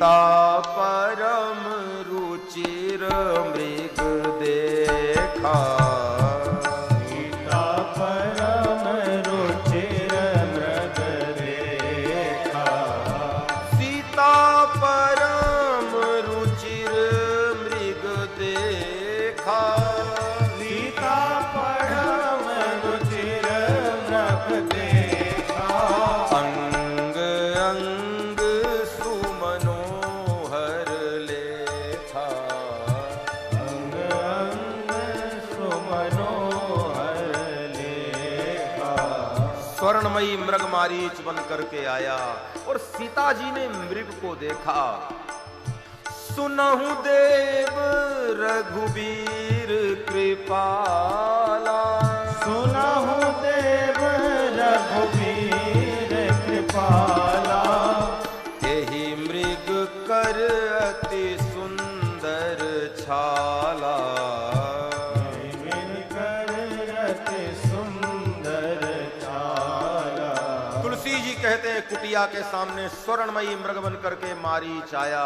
सीता परम रुचिर मृग देखा, सीता परम रुचिर मृग देखा, सीता परम रुचिर मृग देखा, सीता परम रुचिर मृग देखा, अंग अंग सुमनोहर लेखा, अंग अंग सुमनोहर लेखा, स्वर्णमयी मृग मारीच बन करके आया और सीता जी ने मृग को देखा। सुनहु देव रघुबीर कृपाला, सुनहु देव रघुबीर कृपाला, एहि मृग कर अति सुंदर छाला, सुंदर चाला। तुलसी जी कहते हैं कुटिया के सामने स्वर्णमयी मृग बन करके मारीच आया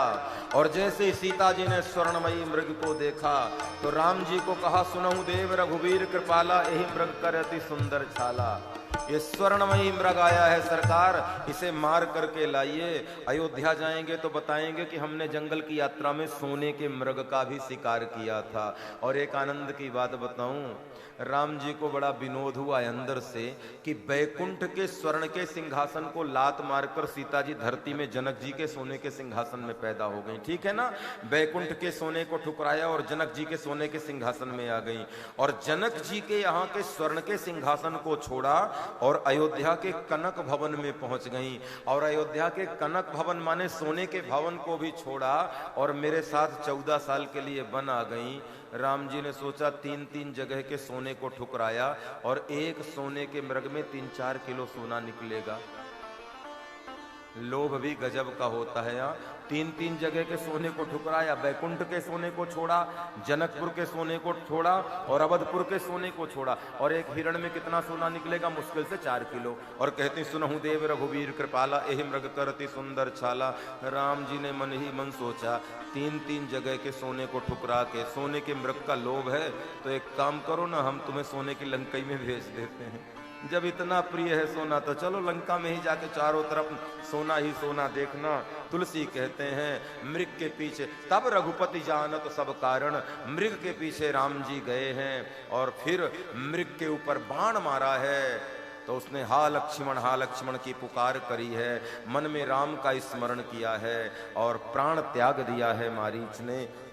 और जैसे सीता जी ने स्वर्णमयी मृग को देखा तो राम जी को कहा, सुनहु देव रघुबीर कृपाला, यही मृग कर अति सुंदर छाला। ये स्वर्णमयी मृग आया है सरकार, इसे मार करके लाइए। अयोध्या जाएंगे तो बताएंगे कि हमने जंगल की यात्रा में सोने के मृग का भी शिकार किया था। और एक आनंद की बात बताऊं, राम जी को बड़ा विनोद हुआ अंदर से कि बैकुंठ के स्वर्ण के सिंहासन को लात मारकर सीता जी धरती में जनक जी के सोने के सिंहासन में पैदा हो गई। ठीक है ना, बैकुंठ के सोने को ठुकराया और जनक जी के सोने के सिंहासन में आ गई और जनक जी के यहाँ के स्वर्ण के सिंहासन को छोड़ा और अयोध्या के कनक भवन में पहुंच गई। और अयोध्या के कनक भवन माने सोने के भवन को भी छोड़ा और मेरे साथ 14 साल के लिए वन आ गई। राम जी ने सोचा 3-3 जगह के सोने को ठुकराया और एक सोने के मृग में 3-4 किलो सोना निकलेगा। लोभ भी गजब का होता है। यहाँ 3-3 जगह के सोने को ठुकराया, बैकुंठ के सोने को छोड़ा, जनकपुर के सोने को छोड़ा और अवधपुर के सोने को छोड़ा और एक हिरण में कितना सोना निकलेगा? मुश्किल से 4 किलो। और कहते सुनहु देव रघुबीर कृपाला, एहि मृग करति सुंदर छाला। राम जी ने मन ही मन सोचा 3-3 जगह के सोने को ठुकरा के सोने के मृग का लोभ है तो एक काम करो ना, हम तुम्हें सोने की लंकई में भेज देते हैं। जब इतना प्रिय है सोना तो चलो लंका में ही जाके चारों तरफ सोना ही सोना देखना। तुलसी कहते हैं मृग के पीछे तब रघुपति जानत सब कारण, मृग के पीछे राम जी गए हैं और फिर मृग के ऊपर बाण मारा है तो उसने हा लक्ष्मण की पुकार करी है, मन में राम का स्मरण किया है और प्राण त्याग दिया है मारीच ने।